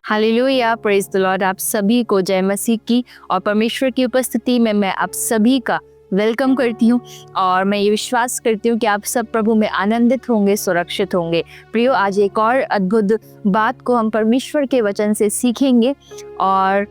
Hallelujah, praise the Lord. आप सभी को जय मसीह की और परमेश्वर की उपस्थिति में मैं आप सभी का वेलकम करती हूँ और मैं ये विश्वास करती हूँ कि आप सब प्रभु में आनंदित होंगे, सुरक्षित होंगे। प्रियो, आज एक और अद्भुत बात को हम परमेश्वर के वचन से सीखेंगे और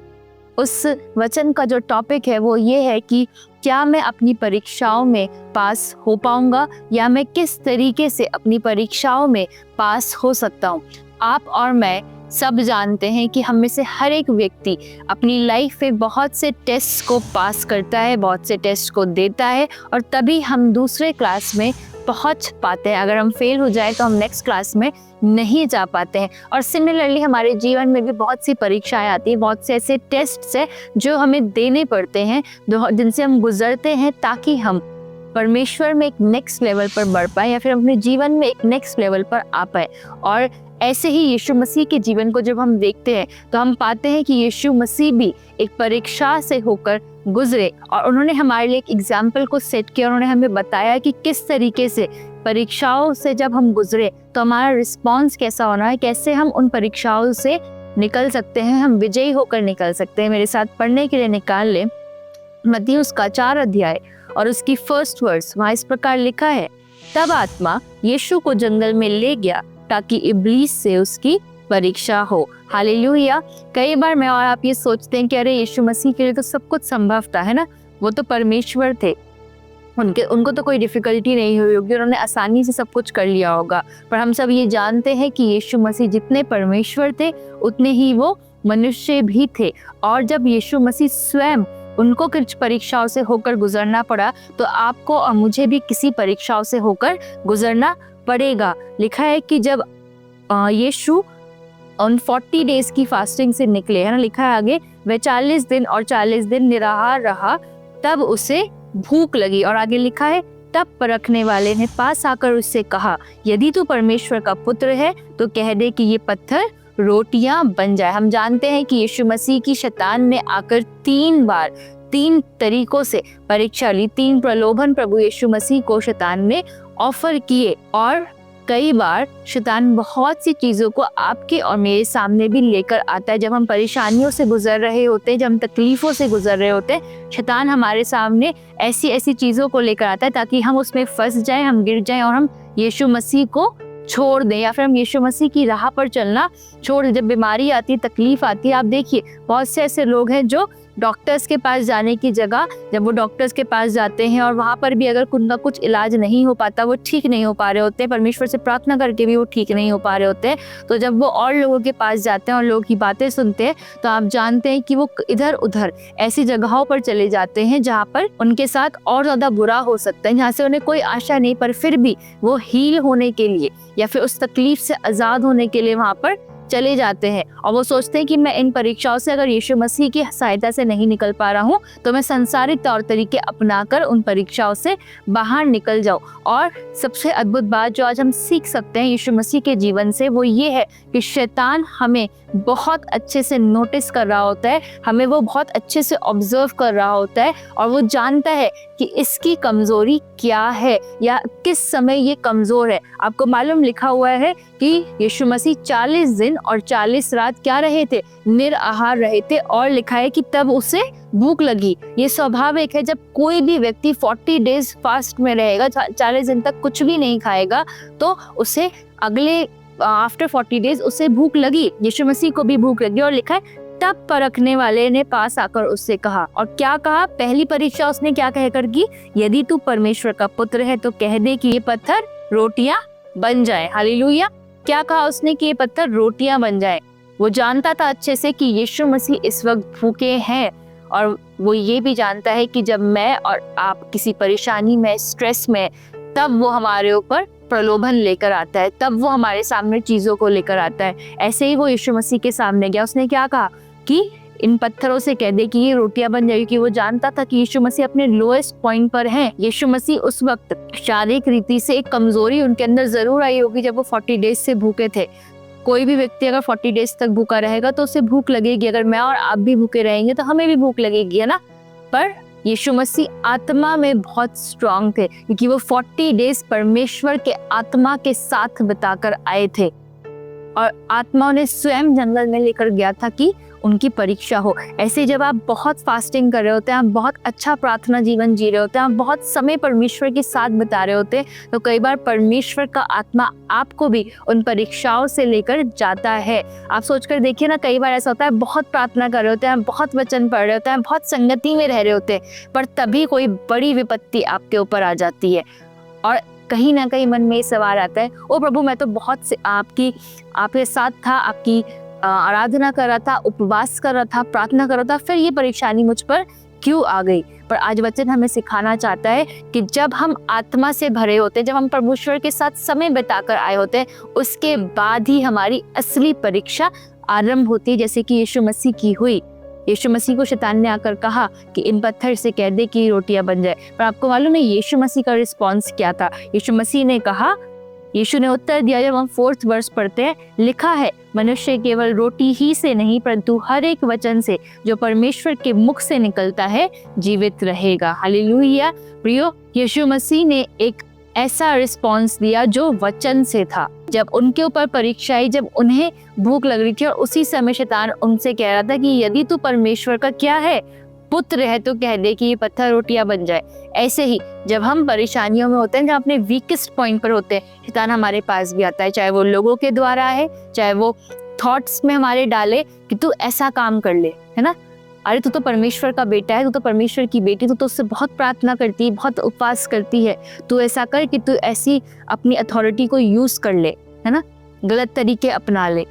उस वचन का जो टॉपिक है वो ये है कि क्या मैं अपनी परीक्षाओं में पास हो पाऊंगा या मैं किस तरीके से अपनी परीक्षाओं में पास हो सकता हूँ। आप और मैं सब जानते हैं कि हम में से हर एक व्यक्ति अपनी लाइफ में बहुत से टेस्ट को पास करता है, बहुत से टेस्ट को देता है और तभी हम दूसरे क्लास में पहुंच पाते हैं। अगर हम फेल हो जाए तो हम नेक्स्ट क्लास में नहीं जा पाते हैं। और सिमिलरली हमारे जीवन में भी बहुत सी परीक्षाएं आती हैं, बहुत से ऐसे टेस्ट हैं जो हमें देने पड़ते हैं, जिनसे हम गुजरते हैं ताकि हम परमेश्वर में एक नेक्स्ट लेवल पर बढ़ पाए या फिर अपने जीवन में एक नेक्स्ट लेवल पर आ पाए। और ऐसे ही यीशु मसीह के जीवन को जब हम देखते हैं तो हम पाते हैं कि यीशु मसीह भी एक परीक्षा से होकर गुजरे और उन्होंने हमारे लिए एक एग्जाम्पल को सेट किया। उन्होंने हमें बताया कि किस तरीके से परीक्षाओं से जब हम गुजरे तो हमारा रिस्पॉन्स कैसा होना है, कैसे हम उन परीक्षाओं से निकल सकते हैं, हम विजयी होकर निकल सकते हैं। मेरे साथ पढ़ने के लिए निकाल ले मत्ती उसका 4 अध्याय और उसकी फर्स्ट वर्स। वहाँ इस प्रकार लिखा है, तब आत्मा यीशु को जंगल में ले गया ताकि इब्लीस से उसकी परीक्षा हो। हालेलुया। कई बार मैं और आप ये सोचते हैं कि अरे यीशु मसीह के लिए तो सब कुछ संभव था, है ना, वो तो परमेश्वर थे, उनको तो कोई डिफिकल्टी नहीं हुई होगी, उन्होंने आसानी से सब कुछ कर लिया होगा। पर हम सब ये जानते हैं कि यीशु मसीह जितने परमेश्वर थे उतने ही वो मनुष्य भी थे। और जब यीशु मसीह स्वयं उनको कुछ परीक्षाओं से होकर गुजरना पड़ा तो आपको और मुझे भी किसी परीक्षाओं से होकर गुजरना पड़ेगा। लिखा है कि जब यीशु उन 40 डेज की फास्टिंग से निकले, है ना, लिखा है आगे, वह 40 दिन और 40 दिन निराहार रहा, तब उसे भूख लगी। और आगे लिखा है, तब परखने वाले ने पास आकर उससे कहा, यदि तू परमेश्वर का पुत्र है तो कह दे कि ये पत्थर रोटियां बन जाए। हम जानते हैं कि यीशु मसीह की शैतान ने आकर 3 बार 3 तरीकों से परीक्षा ली, 3 प्रलोभन प्रभु यीशु मसीह को शैतान ने ऑफर किए। और कई बार शैतान बहुत सी चीज़ों को आपके और मेरे सामने भी लेकर आता है। जब हम परेशानियों से गुजर रहे होते हैं, जब हम तकलीफ़ों से गुजर रहे होते हैं, शैतान हमारे सामने ऐसी ऐसी चीज़ों को लेकर आता है ताकि हम उसमें फंस जाएं, हम गिर जाएं और हम यीशु मसीह को छोड़ दें या फिर हम यीशु मसीह की राह पर चलना छोड़ दें। जब बीमारी आती है, तकलीफ आती है, आप देखिए बहुत से ऐसे लोग हैं जो डॉक्टर्स के पास जाने की जगह जब वो डॉक्टर्स के पास जाते हैं और वहाँ पर भी अगर उनका कुछ इलाज नहीं हो पाता, वो ठीक नहीं हो पा रहे होते हैं, परमेश्वर से प्रार्थना करके भी वो ठीक नहीं हो पा रहे होते हैं, तो जब वो और लोगों के पास जाते हैं और लोगों की बातें सुनते हैं तो आप जानते हैं कि वो इधर उधर ऐसी जगहों पर चले जाते हैं जहाँ पर उनके साथ और ज़्यादा बुरा हो सकता है, जहाँ से उन्हें कोई आशा नहीं, पर फिर भी वो हील होने के लिए या फिर उस तकलीफ से आज़ाद होने के लिए वहाँ पर चले जाते हैं। और वो सोचते हैं कि मैं इन परीक्षाओं से अगर यीशु मसीह की सहायता से नहीं निकल पा रहा हूँ तो मैं संसारिक तौर तरीके अपनाकर उन परीक्षाओं से बाहर निकल जाऊँ। और सबसे अद्भुत बात जो आज हम सीख सकते हैं यीशु मसीह के जीवन से वो ये है कि शैतान हमें बहुत अच्छे से नोटिस कर रहा होता है, हमें वो बहुत अच्छे से ऑब्जर्व कर रहा होता है और वो जानता है कि इसकी कमजोरी क्या है या किस समय ये कमजोर है। आपको मालूम, लिखा हुआ है कि यीशु मसीह 40 दिन और 40 रात क्या रहे थे, निराहार रहे थे। और लिखा है कि तब उसे भूख लगी। ये स्वाभाविक है, जब कोई भी व्यक्ति 40 डेज फास्ट में रहेगा, 40 दिन तक कुछ भी नहीं खाएगा, तो उसे अगले आफ्टर 40 डेज उसे भूख लगी। यीशु मसीह को भी भूख लगी और लिखा है तब परखने वाले ने पास आकर उससे कहा। और क्या कहा? पहली परीक्षा उसने क्या कहकर की? यदि तू परमेश्वर का पुत्र है तो कह दे कि ये पत्थर रोटियां बन जाए। हालेलुया। क्या कहा उसने? कि ये पत्थर रोटियां बन जाए। वो जानता था अच्छे से कि यीशु मसीह इस वक्त भूखे हैं और वो ये भी जानता है कि जब मैं और आप किसी परेशानी में, स्ट्रेस में, तब वो हमारे ऊपर प्रलोभन लेकर आता है, तब वो हमारे सामने चीज़ों को लेकर आता है। ऐसे ही वो यीशु मसीह के सामने गया। उसने क्या कहा कि इन पत्थरों से कह दे कि ये रोटियां बन जाएगी। कि वो जानता था कि यीशु मसीह अपने लोएस्ट पॉइंट पर हैं। यीशु मसीह उस वक्त शारीरिक रीति से एक कमजोरी उनके अंदर जरूर आई होगी जब वो 40 डेज से भूखे थे। कोई भी व्यक्ति अगर 40 डेज तक भूखा रहेगा तो उसे भूख लगेगी। अगर मैं और आप भी भूखे रहेंगे तो हमें भी भूख लगेगी, है ना। पर यीशु मसीह आत्मा में बहुत स्ट्रांग थे क्योंकि वो 40 डेज परमेश्वर के आत्मा के साथ बिताकर आए थे। और आत्मा उन्हें स्वयं जंगल में लेकर गया था कि उनकी परीक्षा हो। ऐसे जब आप बहुत फास्टिंग कर रहे होते हैं, आप बहुत अच्छा प्रार्थना जीवन जी रहे होते हैं, आप बहुत समय परमेश्वर के साथ बिता रहे होते हैं, तो कई बार परमेश्वर का आत्मा आपको भी उन परीक्षाओं से लेकर जाता है। आप सोचकर देखिए ना, कई बार ऐसा होता है बहुत प्रार्थना कर रहे होते हैं, बहुत वचन पढ़ रहे होते हैं, बहुत संगति में रह रहे होते हैं, पर तभी कोई बड़ी विपत्ति आपके ऊपर आ जाती है और कहीं ना कहीं मन में सवाल आता है, ओ प्रभु, मैं तो बहुत से आपके साथ था, आपकी आराधना कर रहा था, उपवास कर रहा था, प्रार्थना कर रहा था, फिर ये परेशानी मुझ पर क्यों आ गई। पर आज वचन हमें सिखाना चाहता है कि जब हम आत्मा से भरे होते हैं, जब हम परमेश्वर के साथ समय बिताकर आए होते हैं, उसके बाद ही हमारी असली परीक्षा आरंभ होती है, जैसे कि यीशु मसीह की हुई। यीशु मसीह को शैतान ने आकर कहा कि इन पत्थर से कह दे कि रोटियां बन जाए, पर आपको मालूम है यीशु मसीह का रिस्पॉन्स क्या था? यीशु मसीह ने कहा, यीशु ने उत्तर दिया, जब हम 4th वर्स पढ़ते हैं, लिखा है, मनुष्य केवल रोटी ही से नहीं परंतु हर एक वचन से जो परमेश्वर के मुख से निकलता है जीवित रहेगा। हालेलुया। प्रियो, यीशु मसीह ने एक ऐसा रिस्पॉन्स दिया जो वचन से था। जब उनके ऊपर परीक्षा आई, जब उन्हें भूख लग रही थी और उसी समय शैतान उनसे कह रहा था कि यदि तू परमेश्वर का क्या है, पुत्र है, तो कह दे कि ये पत्थर रोटियां बन जाए। ऐसे ही जब हम परेशानियों में होते हैं, जब अपने वीकेस्ट पॉइंट पर होते हैं, शैतान हमारे पास भी आता है, चाहे वो लोगों के द्वारा है, चाहे वो थॉट्स में हमारे डाले कि तू ऐसा काम कर ले, है ना, अरे तू तो परमेश्वर का बेटा है, तू तो परमेश्वर की बेटी, तू तो उससे बहुत प्रार्थना करती है, बहुत उपवास करती है, तू ऐसा कर कि तू ऐसी अपनी अथॉरिटी को यूज कर ले, है ना, गलत तरीके अपना ले।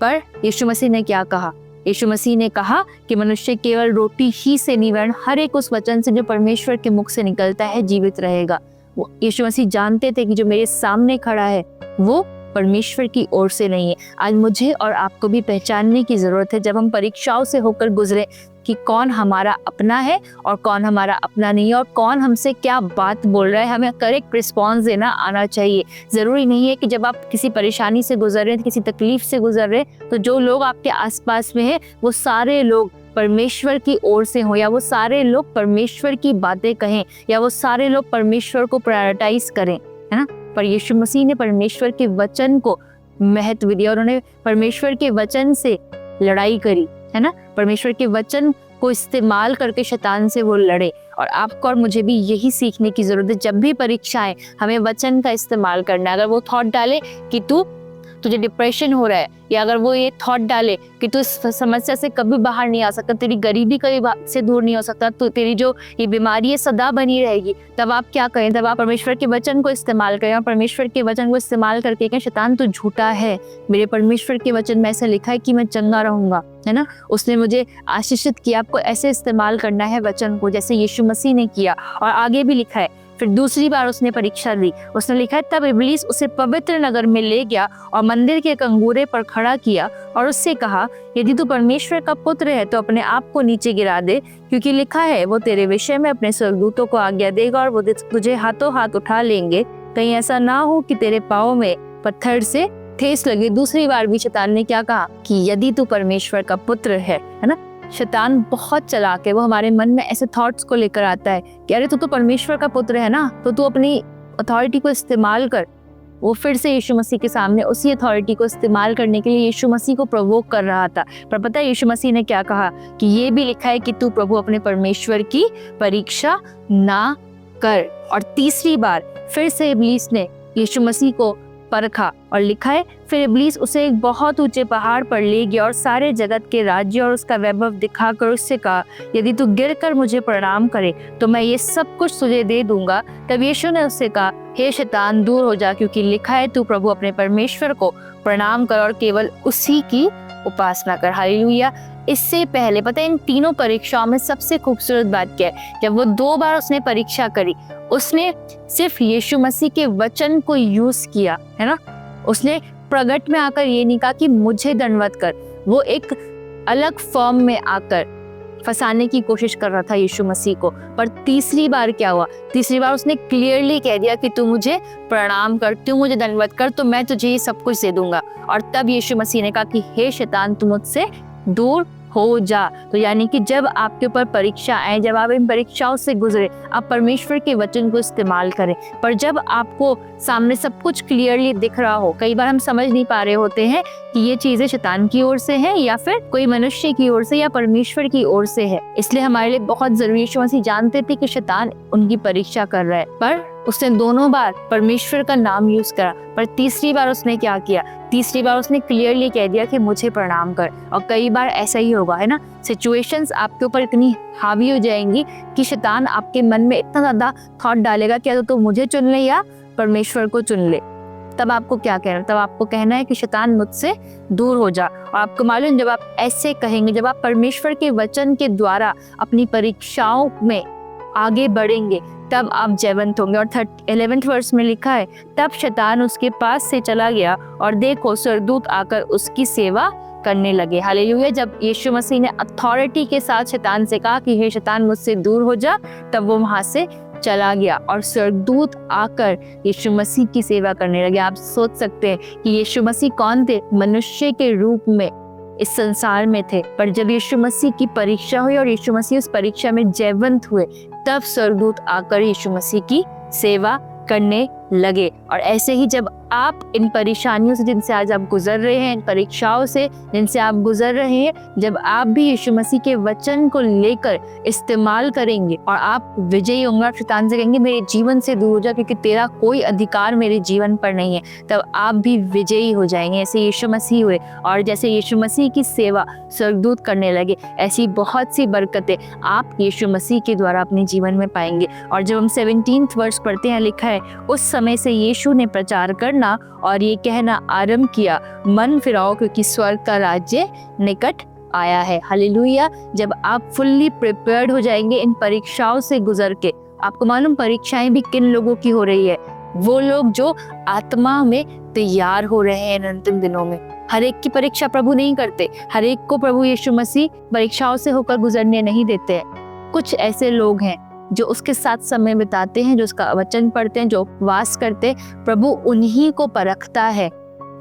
पर यीशु मसीह ने क्या कहा? यीशु मसीह ने कहा कि मनुष्य केवल रोटी ही से नहीं वरन हर एक उस वचन से जो परमेश्वर के मुख से निकलता है जीवित रहेगा। वो यीशु मसीह जानते थे कि जो मेरे सामने खड़ा है वो परमेश्वर की ओर से नहीं है। आज मुझे और आपको भी पहचानने की जरूरत है, जब हम परीक्षाओं से होकर गुजरे, कि कौन हमारा अपना है और कौन हमारा अपना नहीं है, और कौन हमसे क्या बात बोल रहा है। हमें करेक्ट रिस्पॉन्स देना आना चाहिए। ज़रूरी नहीं है कि जब आप किसी परेशानी से गुजर रहे हैं, किसी तकलीफ से गुजर रहे हैं, तो जो लोग आपके आसपास में हैं वो सारे लोग परमेश्वर की ओर से हो, या वो सारे लोग परमेश्वर की बातें कहें, या वो सारे लोग परमेश्वर को प्रायोरिटाइज करें, है ना। पर यीशु मसीह ने परमेश्वर के वचन को महत्व दिया, उन्होंने परमेश्वर के वचन से लड़ाई करी, है ना। परमेश्वर के वचन को इस्तेमाल करके शैतान से वो लड़े। और आपको और मुझे भी यही सीखने की जरूरत है। जब भी परीक्षाएं, हमें वचन का इस्तेमाल करना है। अगर वो थॉट डाले कि तुझे डिप्रेशन हो रहा है, या अगर वो ये थॉट डाले कि तू इस समस्या से कभी बाहर नहीं आ सकता, तेरी गरीबी कभी से दूर नहीं हो सकता, तो तेरी जो ये बीमारी है सदा बनी रहेगी, तब आप क्या करें? तब आप परमेश्वर के वचन को इस्तेमाल करें। और परमेश्वर के वचन को इस्तेमाल करके कहें, शैतान तो झूठा है, मेरे परमेश्वर के वचन में ऐसा लिखा है कि मैं चंगा रहूंगा, है ना। उसने मुझे आशीषित किया। आपको ऐसे इस्तेमाल करना है वचन को, जैसे यीशु मसीह ने किया। और आगे भी लिखा है, फिर दूसरी बार उसने परीक्षा ली। उसने लिखा है, तब इब्लीस उसे पवित्र नगर में ले गया और मंदिर के कंगूरे पर खड़ा किया और उससे कहा, यदि तू परमेश्वर का पुत्र है तो अपने आप को नीचे गिरा दे, क्योंकि लिखा है, वो तेरे विषय में अपने स्वर्गदूतों को आज्ञा देगा और वो तुझे हाथों हाथ उठा लेंगे, कहीं ऐसा ना हो कि तेरे पाँव में पत्थर से ठेस लगे। दूसरी बार भी शैतान ने क्या कहा कि यदि तू परमेश्वर का पुत्र है ना। शैतान बहुत चालाक है, वो हमारे मन में ऐसे थॉट्स को लेकर आता है कि अरे तू तो परमेश्वर का पुत्र है ना, तो तू अपनी अथॉरिटी को इस्तेमाल कर। वो फिर से यीशु मसीह के सामने उसी अथॉरिटी को इस्तेमाल करने के लिए यीशु मसीह को प्रोवोक कर रहा था। पर पता है यीशु मसीह ने क्या कहा कि ये भी लिखा है कि तू प्रभु अपने परमेश्वर की परीक्षा ना कर। और तीसरी बार फिर से इब्लीस ने यीशु मसीह को परखा और लिखा है, फिर इब्लीस उसे एक बहुत ऊंचे पहाड़ पर ले गया और सारे जगत के राज्य और उसका वैभव दिखाकर उससे कहा, यदि तू गिरकर मुझे प्रणाम करे तो मैं ये सब कुछ तुझे दे दूंगा। तब यीशु ने उससे कहा, हे शैतान, दूर हो जा, क्योंकि लिखा है, तू प्रभु अपने परमेश्वर को प्रणाम कर और केवल उसी की उपासना कर। हालेलुया। इससे पहले पता है इन तीनों परीक्षाओं में सबसे खूबसूरत बात क्या है? जब वो 2 बार उसने परीक्षा करी, उसने सिर्फ यीशु मसीह के वचन को यूज किया, है ना। उसने प्रगट में आकर ये नहीं कहा कि मुझे दंडवत कर। वो एक अलग फॉर्म में आकर फंसाने की कोशिश कर रहा था यीशु मसीह को। पर तीसरी बार क्या हुआ? तीसरी बार उसने क्लियरली कह दिया कि तू मुझे प्रणाम कर, तू मुझे दंडवत कर, तो मैं तुझे ये सब कुछ दे दूंगा। और तब यीशु मसीह ने कहा कि हे शैतान, तू मुझसे दूर हो जा। तो यानी कि जब आपके ऊपर परीक्षा आए, जब आप इन परीक्षाओं से गुजरे, आप परमेश्वर के वचन को इस्तेमाल करें। पर जब आपको सामने सब कुछ क्लियरली दिख रहा हो, कई बार हम समझ नहीं पा रहे होते हैं कि ये चीजें शैतान की ओर से है या फिर कोई मनुष्य की ओर से या परमेश्वर की ओर से है। इसलिए हमारे लिए बहुत जरूरी, यीशु मसीह जानते थे कि शैतान उनकी परीक्षा कर रहा है, पर उसने दोनों बार परमेश्वर का नाम यूज करा। पर तीसरी बार उसने क्या किया? तीसरी बार उसने क्लियरली कह दिया कि मुझे प्रणाम कर। और कई बार ऐसा ही होगा, है ना, सिचुएशंस आपके ऊपर इतनी हावी हो जाएंगी कि शैतान आपके मन में इतना ज्यादा थॉट डालेगा कि तो मुझे चुन ले या परमेश्वर को चुन ले। तब आपको क्या कहना? तब आपको कहना है कि शैतान मुझसे दूर हो जा। और आपको मालूम, जब आप ऐसे कहेंगे, जब आप परमेश्वर के वचन के द्वारा अपनी परीक्षाओं में आगे बढ़ेंगे, तब आप जयवंत होंगे। और 11वें वर्स में लिखा है, तब शैतान उसके पास से चला गया और देखो स्वर्गदूत आकर उसकी सेवा करने लगे। हालेलुया। जब यीशु मसीह ने अथॉरिटी के साथ शैतान से कहा कि हे शैतान मुझसे दूर हो जा, तब वो वहां से चला गया और स्वर्गदूत आकर यीशु मसीह की सेवा करने लगे। आप सोच सकते हैं कि यीशु मसीह कौन थे? मनुष्य के रूप में इस संसार में थे, पर जब यीशु मसीह की परीक्षा हुई और यीशु मसीह उस परीक्षा में जयवंत हुए, तब स्वर्गदूत आकर यीशु मसीह की सेवा करने लगे। और ऐसे ही जब आप इन परेशानियों से जिनसे आज आप गुजर रहे हैं, इन परीक्षाओं से जिनसे आप गुजर रहे हैं, जब आप भी यीशु मसीह के वचन को लेकर इस्तेमाल करेंगे और आप विजयी होंगे, शैतान से कहेंगे मेरे जीवन से दूर हो जा क्योंकि तेरा कोई अधिकार मेरे जीवन पर नहीं है, तब आप भी विजयी हो जाएंगे। ऐसे यीशु मसीह हुए और जैसे यीशु मसीह की सेवा स्वर्गदूत करने लगे, ऐसी बहुत सी बरकतें आप यीशु मसीह के द्वारा अपने जीवन में पाएंगे। और जब हम 17th वर्ष पढ़ते हैं, लिखा है, उस समय से यीशु ने प्रचार करना और ये कहना आरंभ किया, मन फिराओ क्योंकि स्वर्ग का राज्य निकट आया है। हालेलुया। जब आप फुल्ली प्रिपेयर्ड हो जाएंगे इन परीक्षाओं से गुजर के, आपको मालूम परीक्षाएं भी किन लोगों की हो रही है? वो लोग जो आत्मा में तैयार हो रहे हैं इन अंतिम दिनों में। हर एक की परीक्षा प्रभु नहीं करते, हर एक को प्रभु यीशु मसीह परीक्षाओं से होकर गुजरने नहीं देते हैं। कुछ ऐसे लोग हैं जो उसके साथ समय बिताते हैं, जो उसका वचन पढ़ते हैं, जो उपवास करते हैं, प्रभु उन्हीं को परखता है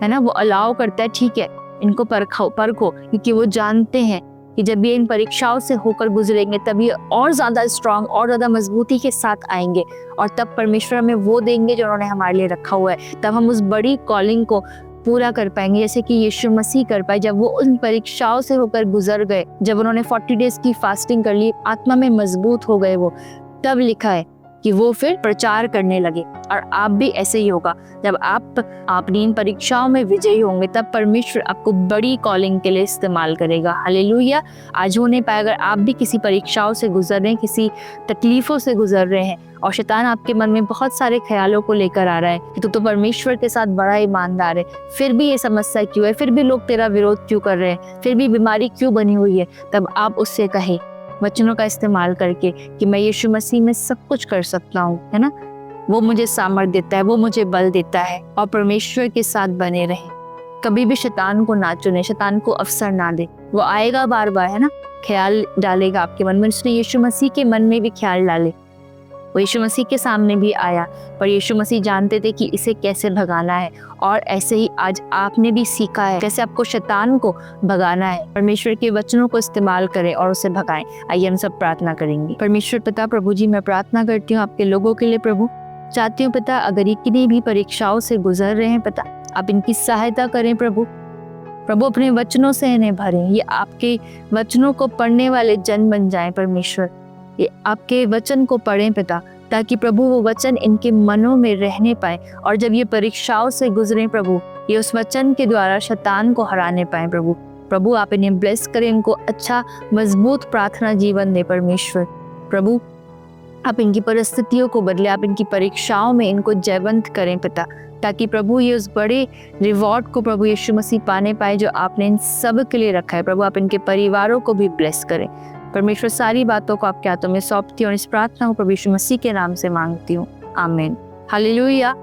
ना, वो अलाउ करता है, ठीक है इनको परखो क्योंकि वो जानते हैं कि जब ये इन परीक्षाओं से होकर गुजरेंगे तब ये और ज्यादा स्ट्रांग और ज्यादा मजबूती के साथ आएंगे और तब परमेश्वर हमें वो देंगे जो उन्होंने हमारे लिए रखा हुआ है। तब हम उस बड़ी कॉलिंग को पूरा कर पाएंगे जैसे कि यीशु मसीह कर पाए। जब वो उन परीक्षाओं से होकर गुजर गए, जब उन्होंने 40 डेज की फास्टिंग कर ली, आत्मा में मजबूत हो गए वो, तब लिखा है कि वो फिर प्रचार करने लगे। और आप भी ऐसे ही होगा, जब आप अपनी इन परीक्षाओं में विजयी होंगे तब परमेश्वर आपको बड़ी कॉलिंग के लिए इस्तेमाल करेगा। हालेलुया। आज होने पाए, अगर आप भी किसी परीक्षाओं से गुजर रहे हैं, किसी तकलीफों से गुजर रहे हैं और शैतान आपके मन में बहुत सारे ख्यालों को लेकर आ रहा है कि तू तो परमेश्वर के साथ बड़ा ईमानदार है, फिर भी ये समस्या क्यों है, फिर भी लोग तेरा विरोध क्यों कर रहे हैं, फिर भी बीमारी क्यों बनी हुई है, तब आप उससे कहें वचनों का इस्तेमाल करके कि मैं यीशु मसीह में सब कुछ कर सकता हूँ, है ना, वो मुझे सामर्थ देता है, वो मुझे बल देता है। और परमेश्वर के साथ बने रहें, कभी भी शैतान को ना चुने, शैतान को अवसर ना दे। वो आएगा बार बार, है ना, ख्याल डालेगा आपके मन में। उसने यीशु मसीह के मन में भी ख्याल डाले, वो यीशु मसीह के सामने भी आया, पर यीशु मसीह जानते थे कि इसे कैसे भगाना है। और ऐसे ही आज आपने भी सीखा है कैसे आपको शैतान को भगाना है। परमेश्वर के वचनों को इस्तेमाल करें और उसे भगाएं। आइए हम सब प्रार्थना करेंगे। परमेश्वर पिता, प्रभु जी, मैं प्रार्थना करती हूँ आपके लोगों के लिए प्रभु। चाहती हूँ पिता, अगर ये किन्हीं भी परीक्षाओं से गुजर रहे हैं पिता, आप इनकी सहायता करें प्रभु। प्रभु अपने वचनों से इन्हें भरें, ये आपके वचनों को पढ़ने वाले जन बन जाएं परमेश्वर। ये आपके वचन को पढ़ें पिता, ताकि प्रभु वो वचन इनके मनों में रहने पाए और जब ये परीक्षाओं से गुजरें प्रभु, ये उस वचन के द्वारा शैतान को हराने पाए प्रभु। प्रभु आप इन्हें ब्लेस करें, इनको अच्छा मजबूत प्रार्थना जीवन दे परमेश्वर। प्रभु आप इनकी परिस्थितियों को बदले, आप इनकी परीक्षाओं में इनको जयवंत करें पिता, ताकि प्रभु ये उस बड़े रिवॉर्ड को प्रभु यीशु मसीह पाने पाए जो आपने इन सब के लिए रखा है। प्रभु आप इनके परिवारों को भी ब्लेस करें परमेश्वर। सारी बातों को आपके हाथों में सौंपती हूँ और इस प्रार्थना को प्रभु यीशु मसीह के नाम से मांगती हूँ, आमीन। हालेलुया।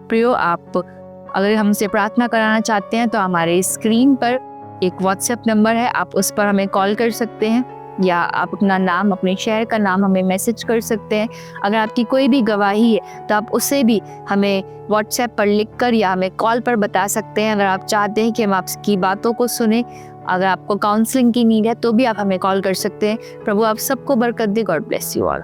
प्रियो, आप अगर हमसे प्रार्थना कराना चाहते हैं तो हमारे स्क्रीन पर एक व्हाट्सएप नंबर है, आप उस पर हमें कॉल कर सकते हैं या आप अपना नाम, अपने शहर का नाम हमें मैसेज कर सकते हैं। अगर आपकी कोई भी गवाही है तो आप उसे भी हमें व्हाट्सएप पर लिखकर या हमें कॉल पर बता सकते हैं। अगर आप चाहते हैं कि हम आपकी बातों को सुने, अगर आपको काउंसलिंग की नीड है तो भी आप हमें कॉल कर सकते हैं। प्रभु आप सबको बरकत दे। God bless you all.